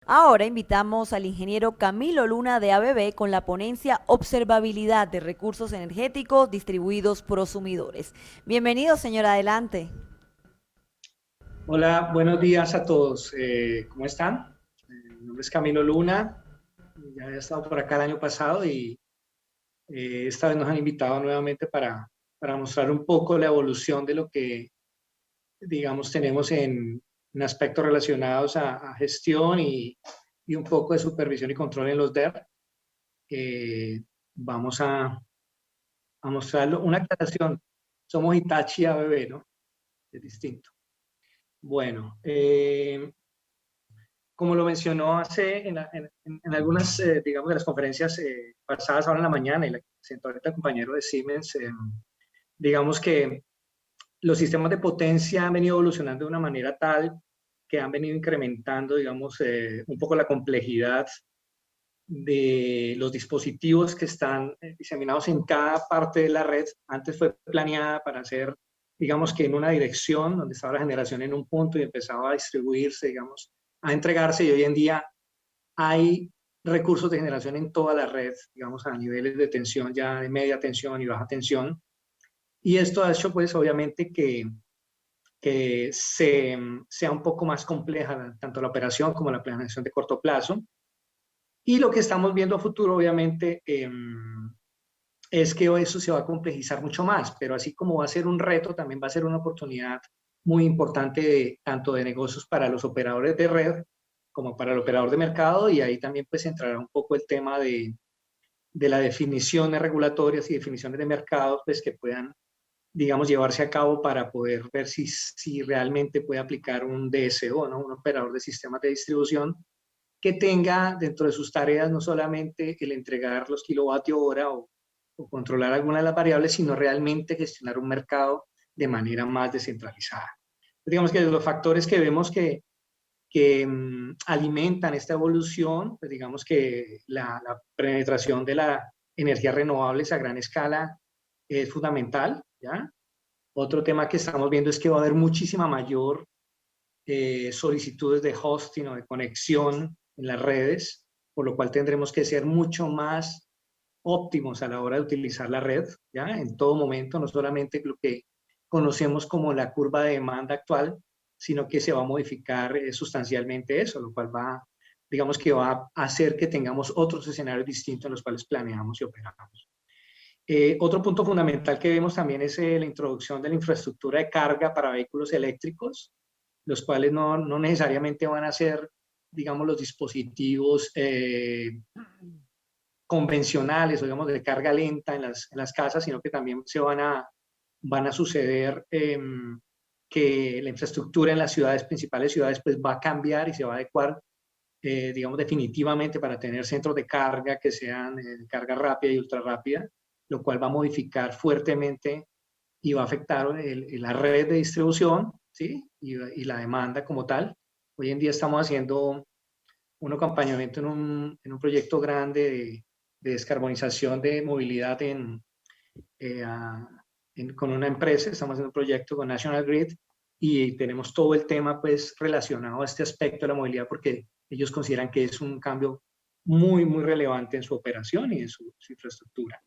Ahora invitamos al ingeniero Camilo Luna de ABB con la ponencia Observabilidad de recursos energéticos distribuidos prosumidores. Bienvenido, señor, adelante. Hola, buenos días a todos. ¿Cómo están? Mi nombre es Camilo Luna. Ya había estado por acá el año pasado y esta vez nos han invitado nuevamente para mostrar un poco la evolución de lo que, digamos, tenemos en aspectos relacionados a gestión y un poco de supervisión y control en los DER. Eh, Vamos a mostrarlo. Una aclaración. Somos Hitachi ABB, ¿no? Es distinto. Bueno, como lo mencionó hace en algunas, digamos, de las conferencias pasadas ahora en la mañana y la que presentó ahorita el compañero de Siemens, digamos que los sistemas de potencia han venido evolucionando de una manera tal que han venido incrementando, digamos, un poco la complejidad de los dispositivos que están diseminados en cada parte de la red. Antes fue planeada para hacer, digamos que en una dirección, donde estaba la generación en un punto y empezaba a distribuirse, digamos, a entregarse, y hoy en día hay recursos de generación en toda la red, digamos, a niveles de tensión ya de media tensión y baja tensión. Y esto ha hecho, pues, obviamente que sea un poco más compleja tanto la operación como la planeación de corto plazo. Y lo que estamos viendo a futuro, obviamente, es que eso se va a complejizar mucho más, pero así como va a ser un reto, también va a ser una oportunidad muy importante tanto de negocios para los operadores de red como para el operador de mercado, y ahí también pues entrará un poco el tema de las definiciones regulatorias y definiciones de mercados pues que puedan, digamos, llevarse a cabo para poder ver si realmente puede aplicar un DSO, ¿no? Un operador de sistemas de distribución que tenga dentro de sus tareas no solamente el entregar los kilovatios hora o controlar alguna de las variables, sino realmente gestionar un mercado de manera más descentralizada. Digamos que los factores que vemos que alimentan esta evolución, pues digamos que la penetración de las energías renovables a gran escala es fundamental, ¿ya? Otro tema que estamos viendo es que va a haber muchísima mayor solicitudes de hosting o de conexión en las redes, por lo cual tendremos que ser mucho más óptimos a la hora de utilizar la red, ¿ya? En todo momento, no solamente lo que conocemos como la curva de demanda actual, sino que se va a modificar sustancialmente eso, lo cual va, digamos que va a hacer que tengamos otros escenarios distintos en los cuales planeamos y operamos. Otro punto fundamental que vemos también es la introducción de la infraestructura de carga para vehículos eléctricos, los cuales no necesariamente van a ser, digamos, los dispositivos convencionales o digamos de carga lenta en las casas, sino que también van a suceder que la infraestructura en las ciudades, principales ciudades, pues va a cambiar y se va a adecuar, digamos, definitivamente para tener centros de carga que sean de carga rápida y ultra rápida, lo cual va a modificar fuertemente y va a afectar la red de distribución, ¿sí? Y la demanda como tal. Hoy en día estamos haciendo un acompañamiento en un proyecto grande de descarbonización de movilidad eh, a- con una empresa. Estamos haciendo un proyecto con National Grid y tenemos todo el tema pues relacionado a este aspecto de la movilidad porque ellos consideran que es un cambio muy relevante en su operación y en su infraestructura.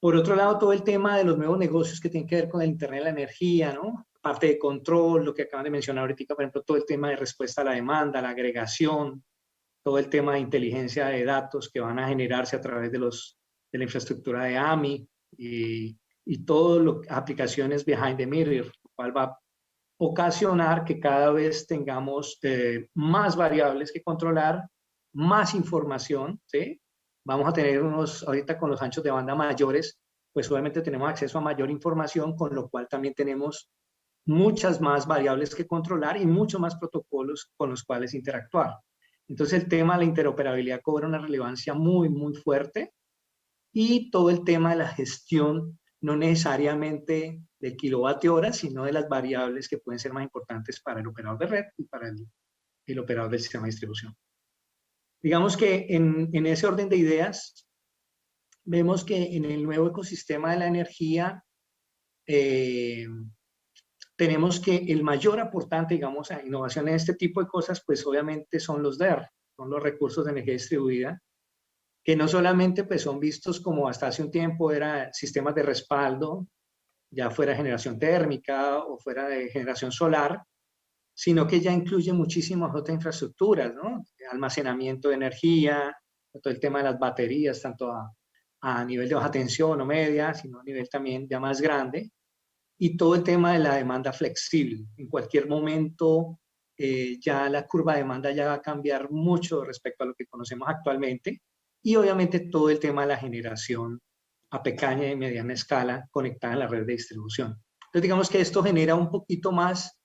Por otro lado, todo el tema de los nuevos negocios que tienen que ver con el Internet de la Energía, ¿no? Parte de control, lo que acaban de mencionar ahorita, por ejemplo, todo el tema de respuesta a la demanda, la agregación, todo el tema de inteligencia de datos que van a generarse a través de la infraestructura de AMI y todo lo aplicaciones behind the mirror, lo cual va a ocasionar que cada vez tengamos más variables que controlar, más información, ¿sí? Vamos a tener ahorita con los anchos de banda mayores, pues obviamente tenemos acceso a mayor información, con lo cual también tenemos muchas más variables que controlar y muchos más protocolos con los cuales interactuar. Entonces el tema de la interoperabilidad cobra una relevancia muy fuerte, y todo el tema de la gestión, no necesariamente del kilovatio hora, sino de las variables que pueden ser más importantes para el operador de red y para el operador del sistema de distribución. Digamos que en ese orden de ideas, vemos que en el nuevo ecosistema de la energía, eh, tenemos que el mayor aportante, digamos, a innovación en este tipo de cosas, pues obviamente son los DER, son los recursos de energía distribuida, que no solamente pues son vistos como hasta hace un tiempo eran sistemas de respaldo, ya fuera generación térmica o fuera de generación solar, sino que ya incluye muchísimas otras infraestructuras, ¿no? Almacenamiento de energía, todo el tema de las baterías, tanto a nivel de baja tensión o media, sino a nivel también ya más grande, y todo el tema de la demanda flexible. En cualquier momento ya la curva de demanda ya va a cambiar mucho respecto a lo que conocemos actualmente, y obviamente todo el tema de la generación a pequeña y mediana escala conectada en la red de distribución. Entonces digamos que esto genera un poquito más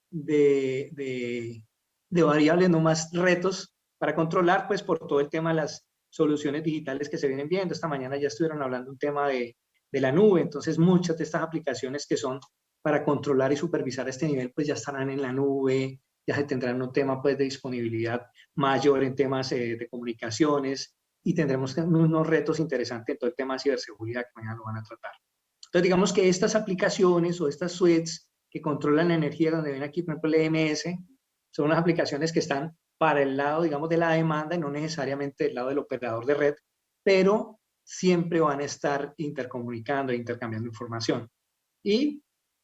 de variables, no más retos para controlar, pues por todo el tema de las soluciones digitales que se vienen viendo. Esta mañana ya estuvieron hablando un tema de la nube, entonces muchas de estas aplicaciones que son para controlar y supervisar este nivel, pues ya estarán en la nube, ya se tendrán un tema pues de disponibilidad mayor en temas de comunicaciones, y tendremos unos retos interesantes en todo el tema de ciberseguridad que mañana lo van a tratar. Entonces digamos que estas aplicaciones o estas suites que controlan la energía, donde ven aquí por ejemplo el EMS, son unas aplicaciones que están para el lado, digamos, de la demanda y no necesariamente del lado del operador de red, pero siempre van a estar intercomunicando e intercambiando información. Y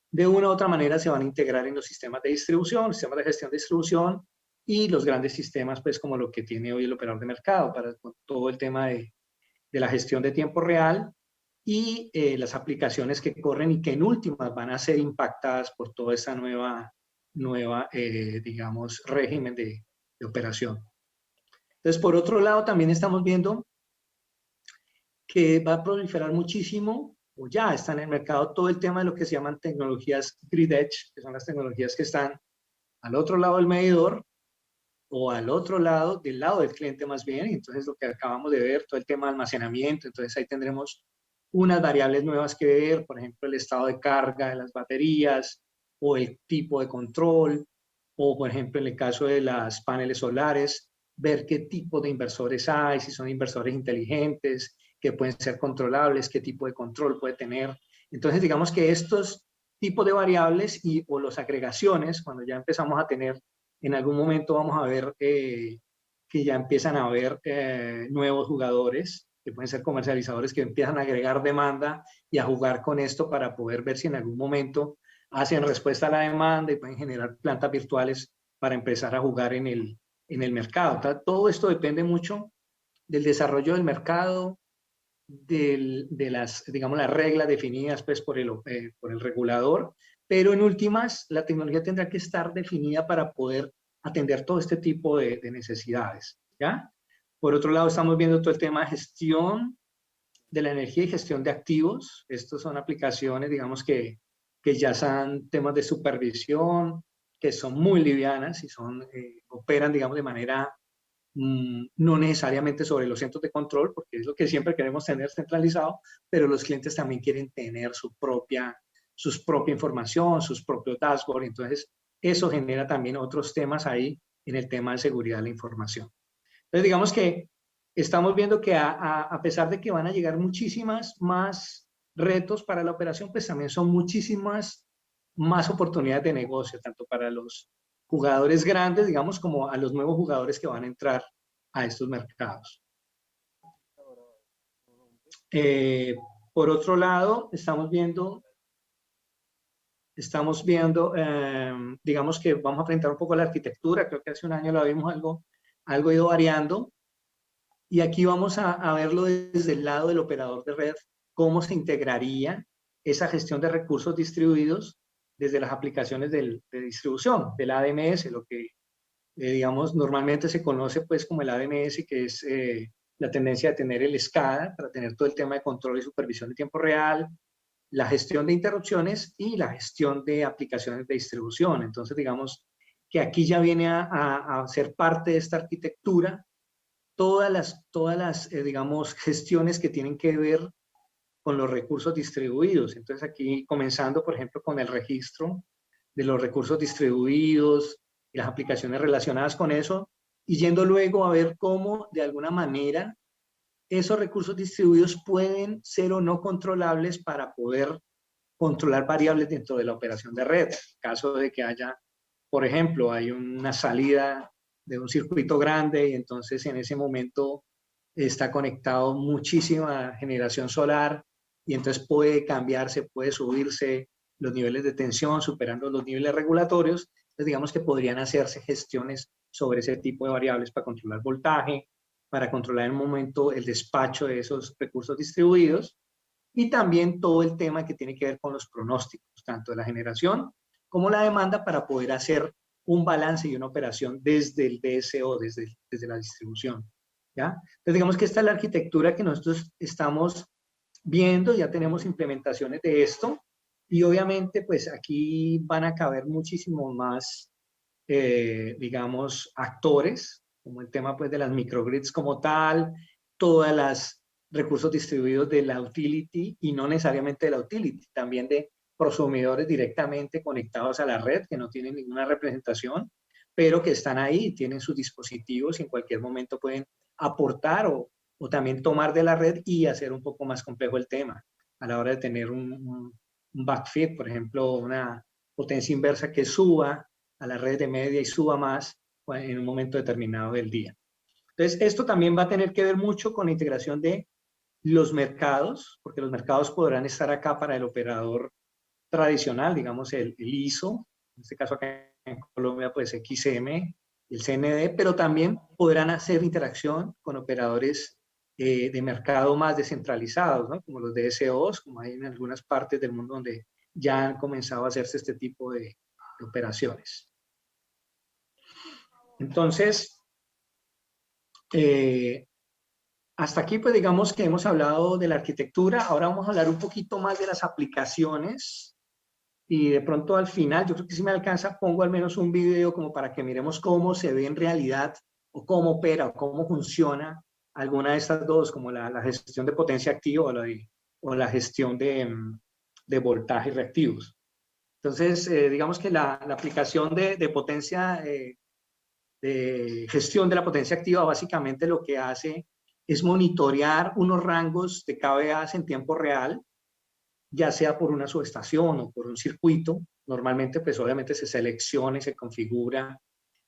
de una u otra manera se van a integrar en los sistemas de distribución, sistemas de gestión de distribución y los grandes sistemas, pues como lo que tiene hoy el operador de mercado, para todo el tema de la gestión de tiempo real y las aplicaciones que corren y que en últimas van a ser impactadas por toda esa nueva digamos, régimen de operación. Entonces, por otro lado, también estamos viendo que va a proliferar muchísimo, o ya está en el mercado, todo el tema de lo que se llaman tecnologías grid edge, que son las tecnologías que están al otro lado del medidor, o al otro lado, del lado del cliente más bien. Entonces, lo que acabamos de ver, todo el tema de almacenamiento, entonces ahí tendremos unas variables nuevas que ver, por ejemplo, el estado de carga de las baterías, o el tipo de control, o por ejemplo, en el caso de las paneles solares, ver qué tipo de inversores hay, si son inversores inteligentes, que pueden ser controlables, qué tipo de control puede tener. Entonces, digamos que estos tipos de variables o las agregaciones, cuando ya empezamos a tener, en algún momento vamos a ver que ya empiezan a haber nuevos jugadores, que pueden ser comercializadores, que empiezan a agregar demanda y a jugar con esto para poder ver si en algún momento hacen respuesta a la demanda y pueden generar plantas virtuales para empezar a jugar en el mercado. Todo esto depende mucho del desarrollo del mercado, de las, digamos, las reglas definidas pues, por el regulador, pero en últimas la tecnología tendrá que estar definida para poder atender todo este tipo de necesidades, ¿ya? Por otro lado, estamos viendo todo el tema de gestión de la energía y gestión de activos. Estos son aplicaciones, digamos, que ya son temas de supervisión, que son muy livianas y operan, digamos, de manera no necesariamente sobre los centros de control, porque es lo que siempre queremos tener centralizado, pero los clientes también quieren tener su propia información, sus propios dashboards. Entonces, eso genera también otros temas ahí en el tema de seguridad de la información. Entonces, digamos que estamos viendo que a pesar de que van a llegar muchísimas más retos para la operación, pues también son muchísimas más oportunidades de negocio, tanto para los jugadores grandes, digamos, como a los nuevos jugadores que van a entrar a estos mercados. Por otro lado, estamos viendo, digamos que vamos a enfrentar un poco la arquitectura. Creo que hace un año lo vimos algo ido variando. Y aquí vamos a verlo desde el lado del operador de red, cómo se integraría esa gestión de recursos distribuidos desde las aplicaciones de distribución, del ADMS, lo que, digamos, normalmente se conoce pues como el ADMS, que es la tendencia de tener el SCADA, para tener todo el tema de control y supervisión de tiempo real, la gestión de interrupciones y la gestión de aplicaciones de distribución. Entonces, digamos que aquí ya viene a ser parte de esta arquitectura todas las digamos, gestiones que tienen que ver con los recursos distribuidos. Entonces aquí comenzando, por ejemplo, con el registro de los recursos distribuidos y las aplicaciones relacionadas con eso, y yendo luego a ver cómo, de alguna manera, esos recursos distribuidos pueden ser o no controlables para poder controlar variables dentro de la operación de red. En caso de que haya, por ejemplo, hay una salida de un circuito grande y entonces en ese momento está conectado muchísima generación solar y entonces puede cambiarse, puede subirse los niveles de tensión superando los niveles regulatorios. Entonces digamos que podrían hacerse gestiones sobre ese tipo de variables para controlar voltaje, para controlar en el momento el despacho de esos recursos distribuidos y también todo el tema que tiene que ver con los pronósticos, tanto de la generación como la demanda, para poder hacer un balance y una operación desde el DSO, desde la distribución. ¿Ya? Entonces digamos que esta es la arquitectura que nosotros estamos viendo, ya tenemos implementaciones de esto y obviamente pues aquí van a caber muchísimo más, digamos, actores, como el tema pues de las microgrids como tal, todas las recursos distribuidos de la utility y no necesariamente de la utility, también de prosumidores directamente conectados a la red que no tienen ninguna representación, pero que están ahí, tienen sus dispositivos y en cualquier momento pueden aportar o también tomar de la red y hacer un poco más complejo el tema a la hora de tener un backfeed, por ejemplo, una potencia inversa que suba a la red de media y suba más en un momento determinado del día. Entonces, esto también va a tener que ver mucho con la integración de los mercados, porque los mercados podrán estar acá para el operador tradicional, digamos el ISO, en este caso acá en Colombia, pues XM, el CND, pero también podrán hacer interacción con operadores de mercado más descentralizados, ¿no? Como los DSOs, como hay en algunas partes del mundo donde ya han comenzado a hacerse este tipo de operaciones. Entonces, hasta aquí pues digamos que hemos hablado de la arquitectura, ahora vamos a hablar un poquito más de las aplicaciones y de pronto al final, yo creo que si me alcanza, pongo al menos un video como para que miremos cómo se ve en realidad o cómo opera o cómo funciona alguna de estas dos, como la gestión de potencia activa o la gestión de voltaje reactivos. Entonces, digamos que la aplicación de potencia, de gestión de la potencia activa, básicamente lo que hace es monitorear unos rangos de kVA en tiempo real, ya sea por una subestación o por un circuito. Normalmente, pues obviamente se selecciona y se configura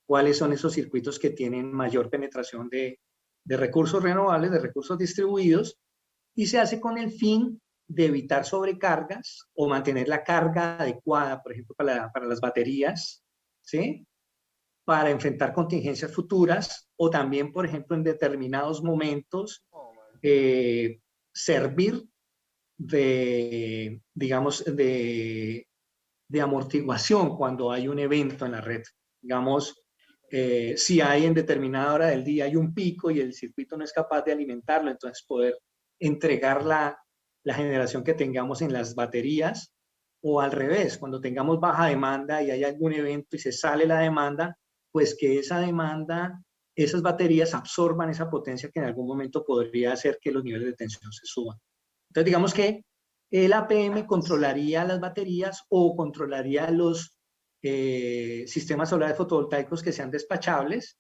cuáles son esos circuitos que tienen mayor penetración de recursos renovables, de recursos distribuidos, y se hace con el fin de evitar sobrecargas o mantener la carga adecuada, por ejemplo, para las baterías, ¿sí? Para enfrentar contingencias futuras o también, por ejemplo, en determinados momentos, servir de, digamos, de amortiguación cuando hay un evento en la red. Digamos, si hay en determinada hora del día hay un pico y el circuito no es capaz de alimentarlo, entonces poder entregar la generación que tengamos en las baterías, o al revés, cuando tengamos baja demanda y hay algún evento y se sale la demanda, pues que esa demanda, esas baterías absorban esa potencia que en algún momento podría hacer que los niveles de tensión se suban. Entonces digamos que el APM controlaría las baterías o controlaría los sistemas solares fotovoltaicos que sean despachables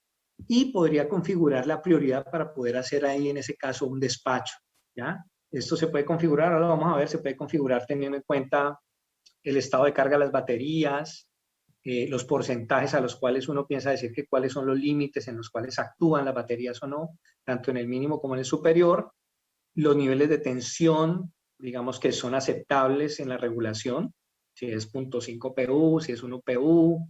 y podría configurar la prioridad para poder hacer ahí en ese caso un despacho, ¿ya? Esto se puede configurar, ahora lo vamos a ver, se puede configurar teniendo en cuenta el estado de carga de las baterías, los porcentajes a los cuales uno piensa decir que cuáles son los límites en los cuales actúan las baterías o no, tanto en el mínimo como en el superior, los niveles de tensión, digamos que son aceptables en la regulación, si es 0.5 PU, si es 1 PU,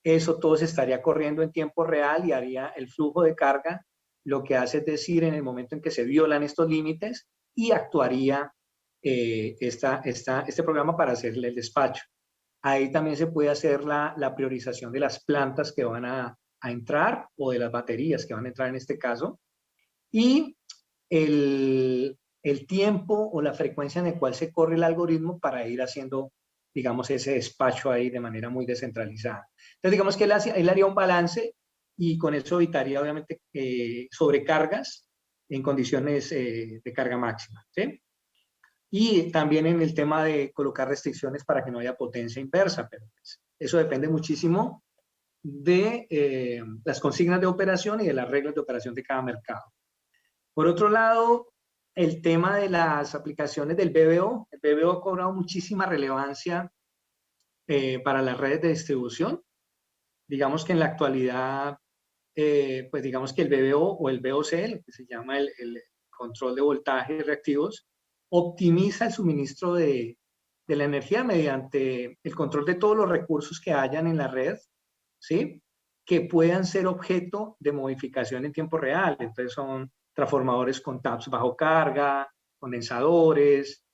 eso todo se estaría corriendo en tiempo real y haría el flujo de carga, lo que hace es decir en el momento en que se violan estos límites y actuaría este programa para hacerle el despacho. Ahí también se puede hacer la priorización de las plantas que van a entrar o de las baterías que van a entrar en este caso. Y el tiempo o la frecuencia en el cual se corre el algoritmo para ir haciendo, digamos, ese despacho ahí de manera muy descentralizada. Entonces, digamos que él haría un balance y con eso evitaría, obviamente, sobrecargas en condiciones de carga máxima, ¿sí? Y también en el tema de colocar restricciones para que no haya potencia inversa, pero pues, eso depende muchísimo de las consignas de operación y de las reglas de operación de cada mercado. Por otro lado, el tema de las aplicaciones del BBO. El BBO ha cobrado muchísima relevancia para las redes de distribución. Digamos que en la actualidad, pues digamos que el BBO o el VOC, lo que se llama el control de voltaje y reactivos, optimiza el suministro de la energía mediante el control de todos los recursos que hayan en la red, ¿sí? Que puedan ser objeto de modificación en tiempo real. Entonces son transformadores con taps bajo carga, condensadores,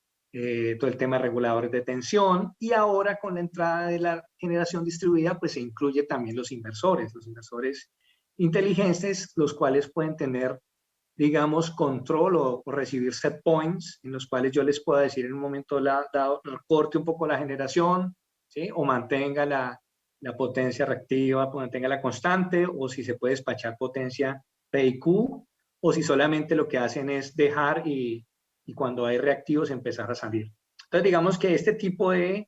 todo el tema de reguladores de tensión, y ahora con la entrada de la generación distribuida, pues se incluye también los inversores inteligentes, los cuales pueden tener, digamos, control o recibir set points, en los cuales yo les pueda decir en un momento dado, recorte un poco la generación, ¿sí? O mantenga la potencia reactiva, mantenga la constante, o si se puede despachar potencia P y Q, o si solamente lo que hacen es dejar y cuando hay reactivos empezar a salir. Entonces, digamos que este tipo de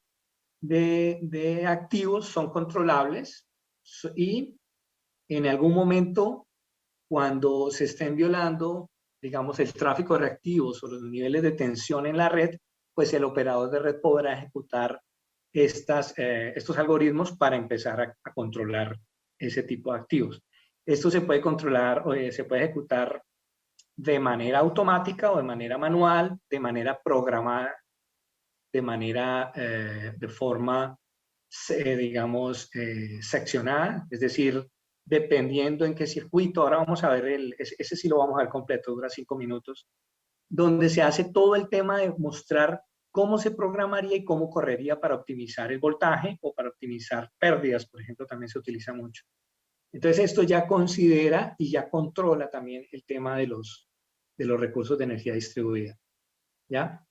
activos son controlables y en algún momento, cuando se estén violando, digamos, el tráfico de reactivos o los niveles de tensión en la red, pues el operador de red podrá ejecutar estos algoritmos para empezar a controlar ese tipo de activos. Esto se puede controlar o se puede ejecutar de manera automática o de manera manual, de manera programada, de forma, digamos, seccionada, es decir, dependiendo en qué circuito. Ahora vamos a ver, ese sí lo vamos a ver completo, dura 5 minutos, donde se hace todo el tema de mostrar cómo se programaría y cómo correría para optimizar el voltaje o para optimizar pérdidas, por ejemplo, también se utiliza mucho. Entonces esto ya considera y ya controla también el tema de los recursos de energía distribuida. ¿Ya?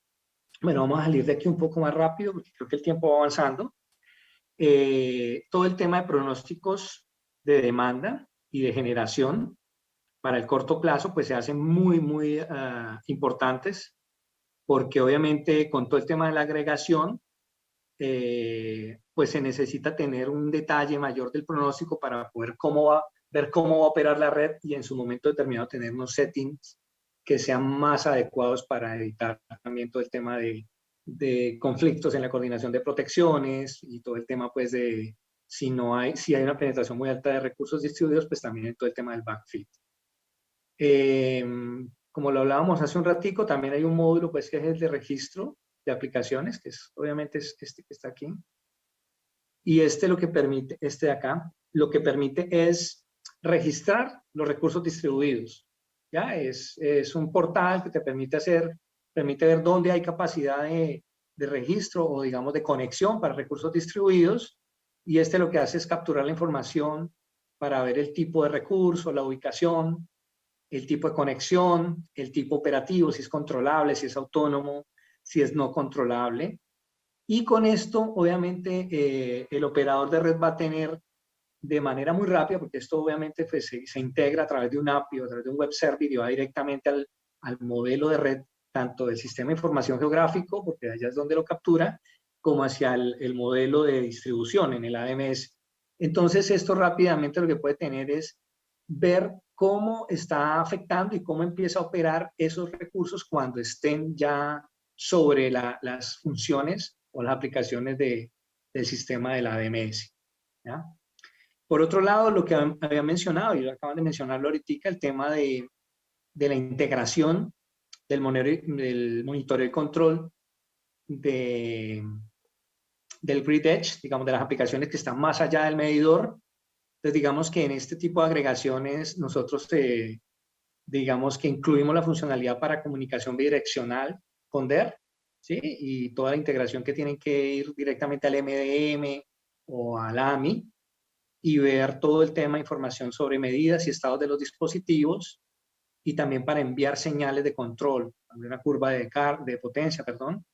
Bueno, vamos a salir de aquí un poco más rápido porque creo que el tiempo va avanzando. Todo el tema de pronósticos de demanda y de generación para el corto plazo pues se hacen muy importantes, porque obviamente con todo el tema de la agregación pues se necesita tener un detalle mayor del pronóstico para poder ver cómo va a operar la red y en su momento determinado tener unos settings que sean más adecuados para evitar también todo el tema de conflictos en la coordinación de protecciones y todo el tema pues de si hay una penetración muy alta de recursos distribuidos, pues también en todo el tema del backfit. Como lo hablábamos hace un ratico, también hay un módulo pues que es el de registro de aplicaciones, que obviamente es este que está aquí. Y lo que permite, este de acá, lo que permite es registrar los recursos distribuidos. ¿Ya? Es un portal que te permite ver dónde hay capacidad de registro o digamos de conexión para recursos distribuidos, y lo que hace es capturar la información para ver el tipo de recurso, la ubicación, el tipo de conexión, el tipo operativo, si es controlable, si es autónomo, si es no controlable. Y con esto, obviamente, el operador de red va a tener de manera muy rápida, porque esto obviamente pues, se integra a través de un API o a través de un web service y va directamente al modelo de red, tanto del sistema de información geográfico, porque allá es donde lo captura, como hacia el modelo de distribución en el AMS. Entonces, esto rápidamente lo que puede tener es ver cómo está afectando y cómo empieza a operar esos recursos cuando estén ya sobre las funciones o las aplicaciones del sistema del ADMS. ¿Ya? Por otro lado, lo que había mencionado, y lo acaban de mencionarlo ahorita, el tema de la integración del monitoreo y control del grid edge, digamos, de las aplicaciones que están más allá del medidor. Entonces, digamos que en este tipo de agregaciones nosotros digamos que incluimos la funcionalidad para comunicación bidireccional con DER, ¿sí? Y toda la integración que tienen que ir directamente al MDM o al AMI y ver todo el tema de información sobre medidas y estados de los dispositivos, y también para enviar señales de control, una curva de potencia, perdón,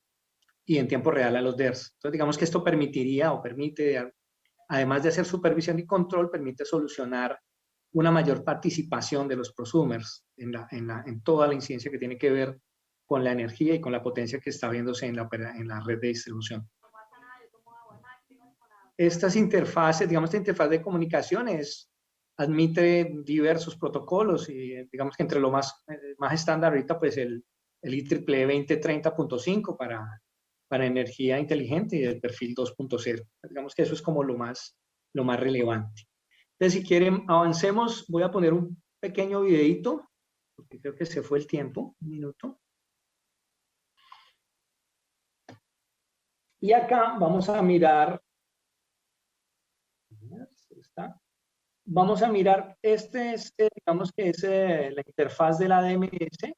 y en tiempo real a los DERs. Entonces, digamos que esto permitiría o permite, además de hacer supervisión y control, permite solucionar una mayor participación de los prosumers en toda la incidencia que tiene que ver con la energía y con la potencia que está viéndose en la red de distribución. Estas interfaces, digamos, esta interfaz de comunicaciones admite diversos protocolos y digamos que entre lo más estándar ahorita, pues el IEEE 2030.5 para energía inteligente y el perfil 2.0. Digamos que eso es como lo más relevante. Entonces, si quieren, avancemos. Voy a poner un pequeño videito, porque creo que se fue el tiempo, un minuto. Y acá vamos a mirar, vamos a mirar, digamos que es la interfaz de la DMS,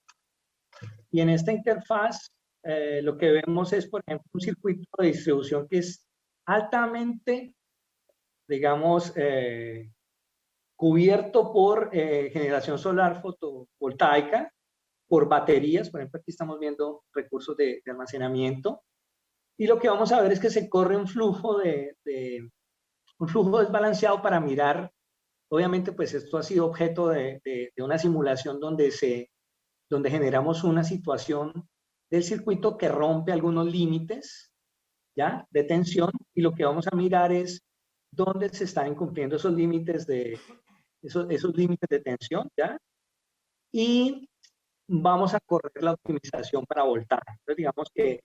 y en esta interfaz lo que vemos es, por ejemplo, un circuito de distribución que es altamente, digamos, cubierto por generación solar fotovoltaica, por baterías. Por ejemplo, aquí estamos viendo recursos de almacenamiento, y lo que vamos a ver es que se corre un flujo desbalanceado para mirar. Obviamente, pues esto ha sido objeto de una simulación donde generamos una situación del circuito que rompe algunos límites, ¿ya?, de tensión, y lo que vamos a mirar es dónde se están incumpliendo esos límites esos límites de tensión, ¿ya? Y vamos a correr la optimización para voltaje. Entonces, digamos que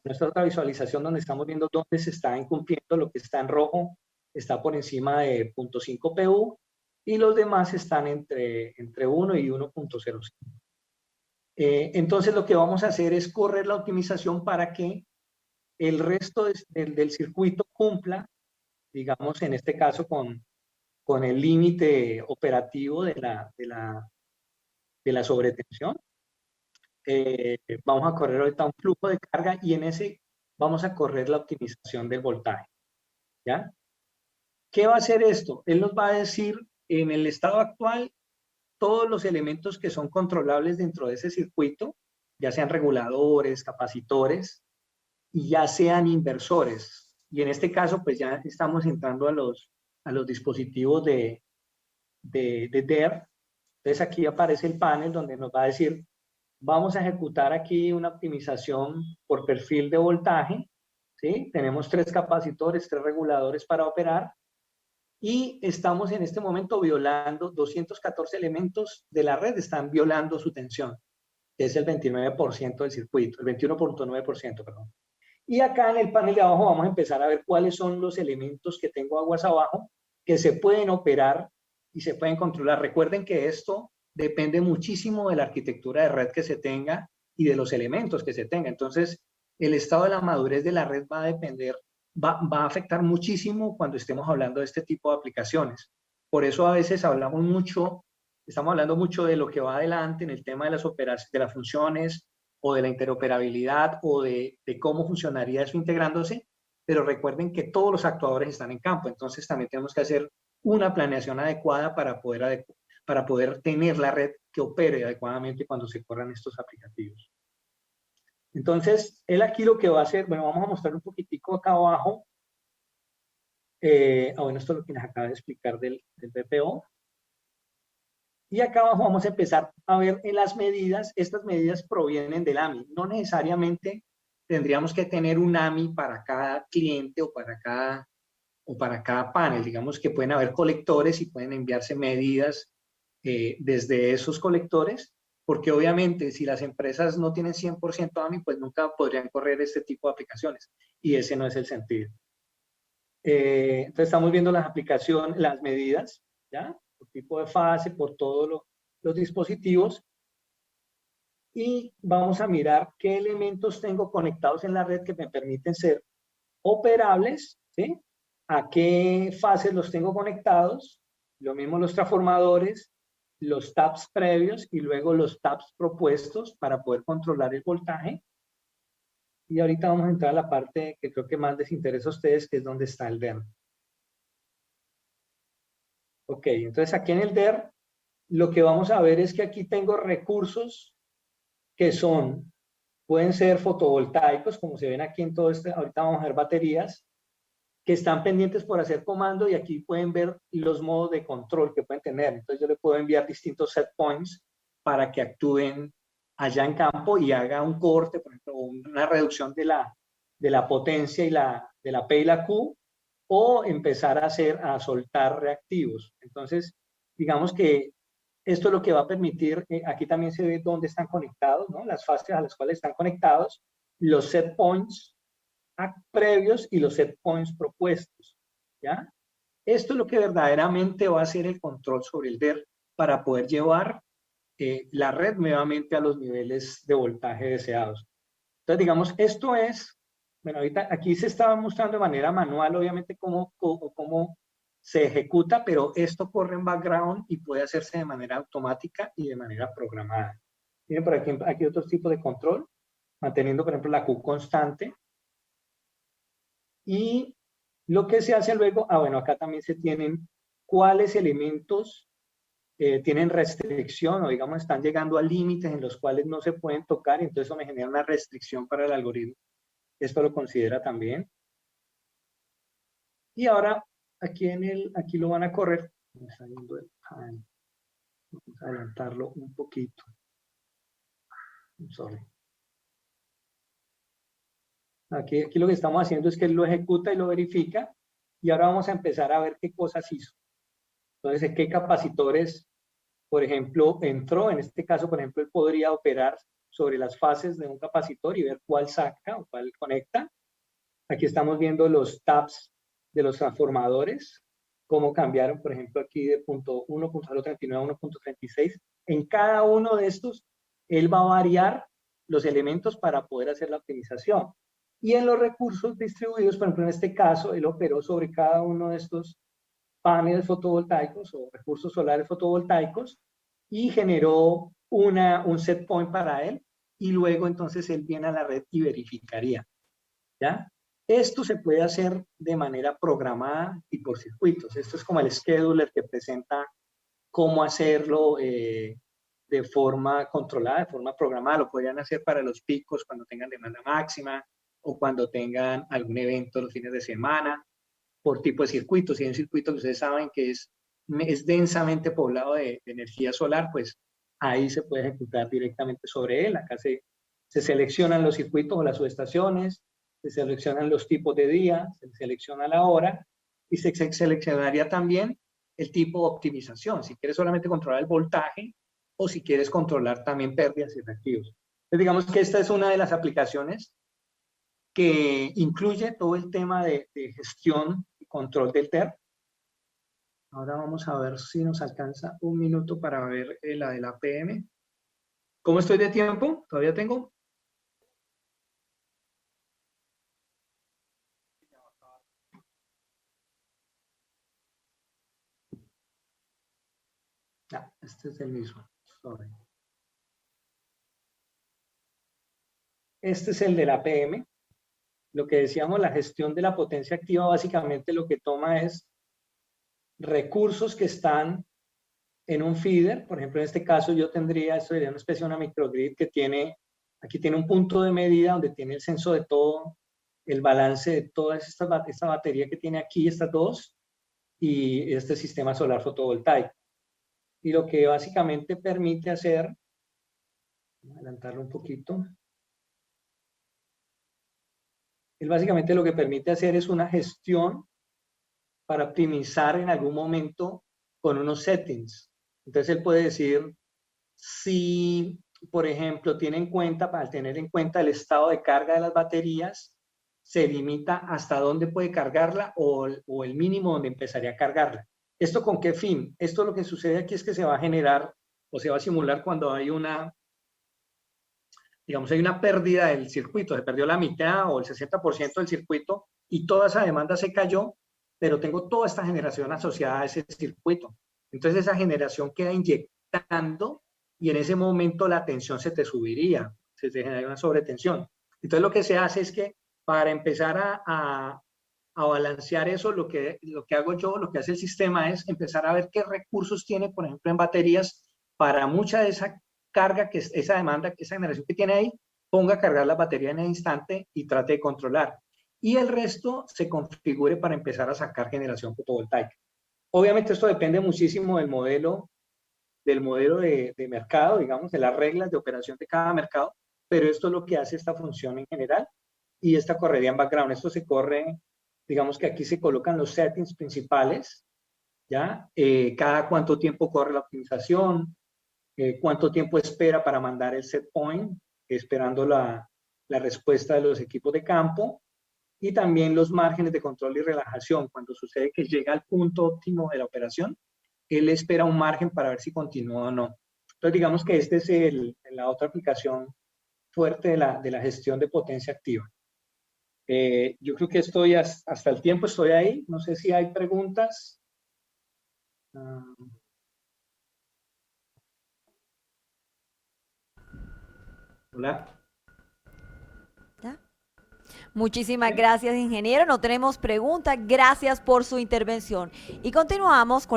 nuestra otra visualización donde estamos viendo dónde se está incumpliendo, lo que está en rojo está por encima de 0.5 PU y los demás están entre 1 y 1.05. Entonces, lo que vamos a hacer es correr la optimización para que el resto del circuito cumpla, digamos, en este caso, con el límite operativo de la sobretensión. Vamos a correr ahorita un flujo de carga y en ese vamos a correr la optimización del voltaje, ¿ya? ¿Qué va a hacer esto? Él nos va a decir, en el estado actual, todos los elementos que son controlables dentro de ese circuito, ya sean reguladores, capacitores, y ya sean inversores. Y en este caso, pues ya estamos entrando a los dispositivos de DER. Entonces aquí aparece el panel donde nos va a decir, vamos a ejecutar aquí una optimización por perfil de voltaje, ¿sí? Tenemos 3 capacitores, 3 reguladores para operar, y estamos en este momento violando 214 elementos de la red, están violando su tensión, que es el 29% del circuito, el 21.9%, perdón. Y acá en el panel de abajo vamos a empezar a ver cuáles son los elementos que tengo aguas abajo, que se pueden operar y se pueden controlar. Recuerden que esto depende muchísimo de la arquitectura de red que se tenga y de los elementos que se tenga. Entonces, el estado de la madurez de la red va a depender, va a afectar muchísimo cuando estemos hablando de este tipo de aplicaciones. Por eso a veces estamos hablando mucho de lo que va adelante en el tema de las operaciones, de las funciones, o de la interoperabilidad, o de cómo funcionaría eso integrándose, pero recuerden que todos los actuadores están en campo, entonces también tenemos que hacer una planeación adecuada para poder tener la red que opere adecuadamente cuando se corran estos aplicativos. Entonces, él aquí lo que va a hacer, bueno, vamos a mostrar un poquitico acá abajo. Bueno, esto es lo que les acaba de explicar del BPO. Y acá abajo vamos a empezar a ver en las medidas. Estas medidas provienen del AMI. No necesariamente tendríamos que tener un AMI para cada cliente o para cada panel. Digamos que pueden haber colectores y pueden enviarse medidas desde esos colectores, porque obviamente si las empresas no tienen 100% AMI, pues nunca podrían correr este tipo de aplicaciones. Y ese no es el sentido. Entonces estamos viendo las aplicaciones, las medidas, ¿ya? Por tipo de fase, por todos los dispositivos, y vamos a mirar qué elementos tengo conectados en la red que me permiten ser operables, ¿sí? A qué fases los tengo conectados, lo mismo los transformadores, los taps previos y luego los taps propuestos para poder controlar el voltaje. Y ahorita vamos a entrar a la parte que creo que más les interesa a ustedes, que es donde está el DER. Ok, entonces aquí en el DER lo que vamos a ver es que aquí tengo recursos que pueden ser fotovoltaicos, como se ven aquí en todo este, ahorita vamos a ver baterías, que están pendientes por hacer comando, y aquí pueden ver los modos de control que pueden tener. Entonces yo le puedo enviar distintos set points para que actúen allá en campo y haga un corte, por ejemplo, una reducción de la potencia y de la P y la Q, o empezar a soltar reactivos. Entonces, digamos que Esto es lo que va a permitir, aquí también se ve dónde están conectados, ¿no? Las fases a las cuales están conectados, los set points previos y los set points propuestos, ¿ya? Esto es lo que verdaderamente va a ser el control sobre el DER para poder llevar la red nuevamente a los niveles de voltaje deseados. Entonces, digamos, esto es, bueno, ahorita aquí se estaba mostrando de manera manual, obviamente, cómo se ejecuta, pero esto corre en background y puede hacerse de manera automática y de manera programada. Miren por aquí otros tipos de control, manteniendo, por ejemplo, la Q constante. Y lo que se hace luego, bueno, acá también se tienen cuáles elementos tienen restricción o digamos están llegando a límites en los cuales no se pueden tocar y entonces eso me genera una restricción para el algoritmo. Esto lo considera también. Y ahora aquí lo van a correr. Me está yendo el time. Vamos a adelantarlo un poquito. Sorry. Aquí lo que estamos haciendo es que él lo ejecuta y lo verifica y ahora vamos a empezar a ver qué cosas hizo. Entonces, qué capacitores, por ejemplo, entró. En este caso, por ejemplo, él podría operar sobre las fases de un capacitor y ver cuál saca o cuál conecta. Aquí estamos viendo los tabs de los transformadores, cómo cambiaron, por ejemplo, aquí de punto 1.039 a 1.36. En cada uno de estos, él va a variar los elementos para poder hacer la optimización. Y en los recursos distribuidos, por ejemplo, en este caso, él operó sobre cada uno de estos paneles fotovoltaicos o recursos solares fotovoltaicos y generó un set point para él y luego entonces él viene a la red y verificaría, ¿ya? Esto se puede hacer de manera programada y por circuitos. Esto es como el scheduler que presenta cómo hacerlo de forma controlada, de forma programada. Lo podrían hacer para los picos cuando tengan demanda máxima o cuando tengan algún evento los fines de semana, por tipo de circuitos. Si hay un circuito que ustedes saben que es densamente poblado de energía solar, pues ahí se puede ejecutar directamente sobre él. Acá se seleccionan los circuitos o las subestaciones, se seleccionan los tipos de día, se selecciona la hora y se seleccionaría también el tipo de optimización, si quieres solamente controlar el voltaje o si quieres controlar también pérdidas y reactivos. Entonces, digamos que esta es una de las aplicaciones que incluye todo el tema de gestión y control del TER. Ahora vamos a ver si nos alcanza un minuto para ver la de la APM. ¿Cómo estoy de tiempo? ¿Todavía tengo? Este es el mismo. Sorry. Este es el de la APM. Lo que decíamos, la gestión de la potencia activa, básicamente lo que toma es recursos que están en un feeder. Por ejemplo, en este caso yo tendría, esto sería una especie de una microgrid que tiene, aquí tiene un punto de medida donde tiene el censo de todo, el balance de toda esta batería que tiene aquí, estas dos, y este sistema solar fotovoltaico. Y lo que básicamente permite hacer, voy a adelantarlo un poquito, él básicamente lo que permite hacer es una gestión para optimizar en algún momento con unos settings. Entonces él puede decir si, por ejemplo, tiene en cuenta, para tener en cuenta el estado de carga de las baterías, se limita hasta dónde puede cargarla o el mínimo donde empezaría a cargarla. ¿Esto con qué fin? Esto lo que sucede aquí es que se va a generar o se va a simular cuando hay una, digamos, hay una pérdida del circuito, se perdió la mitad o el 60% del circuito y toda esa demanda se cayó, pero tengo toda esta generación asociada a ese circuito. Entonces esa generación queda inyectando y en ese momento la tensión se te subiría, se te genera una sobretensión. Entonces lo que se hace es que para empezar a balancear eso, lo que hago yo, lo que hace el sistema es empezar a ver qué recursos tiene, por ejemplo, en baterías, para mucha de esa carga, esa demanda, esa generación que tiene ahí, ponga a cargar la batería en el instante y trate de controlar. Y el resto se configure para empezar a sacar generación fotovoltaica. Obviamente esto depende muchísimo del modelo de mercado, digamos, de las reglas de operación de cada mercado, pero esto es lo que hace esta función en general y esta correría en background. Esto se corre, digamos que aquí se colocan los settings principales ¿ya? Cada cuánto tiempo corre la optimización, cuánto tiempo espera para mandar el set point, esperando la respuesta de los equipos de campo, y también los márgenes de control y relajación. Cuando sucede que llega al punto óptimo de la operación, él espera un margen para ver si continúa o no. Entonces, digamos que este es la otra aplicación fuerte de la gestión de potencia activa. Yo creo que estoy hasta el tiempo, estoy ahí. No sé si hay preguntas. Hola. Muchísimas gracias, ingeniero. No tenemos preguntas. Gracias por su intervención. Y continuamos con